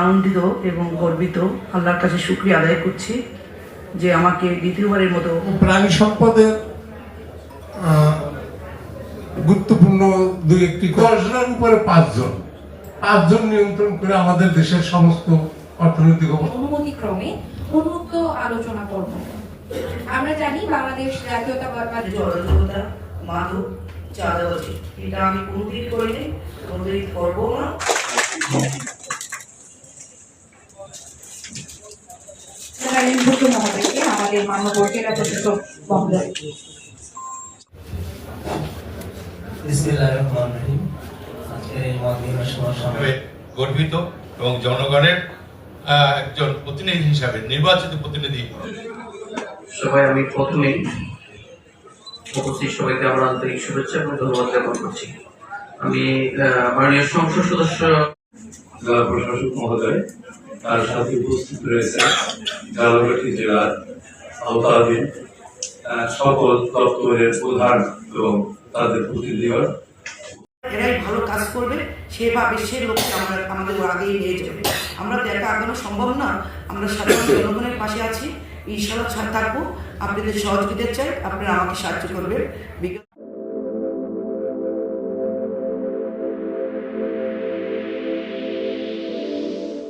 আনন্দিত এবং গর্বিত, আল্লাহর কাছে শুকরিয়া আদায় করছি যে আমাকে দ্বিতীয়বারের মতো প্রাণী সম্পদের গুরুত্বপূর্ণ দুই একটি 10 জনের উপরে 5 জন নিয়ন্ত্রণ করে আমাদের দেশের সমস্ত অর্থনৈতিক অনুমতি ক্রমে উন্মুক্ত আলোচনা করব। আমরা জানি বাংলাদেশ জাতীয়তাবাদী জলযোগিতা মাদক চাঁদাবাজি এটা আমি কোনোদিন করিনি, কোনোদিন করবো না। মহোদয়কে আমাদের মাননীয় জেলা প্রশাসক মহোদয়। গর্বিত এবং জনগণের একজন প্রতিনিধি হিসাবে, নির্বাচিত প্রতিনিধি। সবাই আমি প্রথমেই উপস্থিত সবাইকে আমার আন্তরিক শুভেচ্ছা এবং ধন্যবাদ জ্ঞাপন করছি। আমি মাননীয় সংসদ সদস্য জেলা প্রশাসক মহোদয়, তার সাথে উপস্থিত রয়েছে ঝালকাঠি জেলার আওতাধীন সকল দপ্তরের প্রধান এবং তাদের প্রতিনিধিগণ। এরাই ভালো কাজ করবে, সেভাবে সে লোককে আমাদের আগেই নিয়ে যাবে। আমরা তো একা আগানো সম্ভব না, আমরা সাধারণ জনগণের পাশে আছি, ইনশাআল্লাহ থাকবো। আপনাদের সহযোগিতা চাই, আপনারা আমাকে সাহায্য করবেন।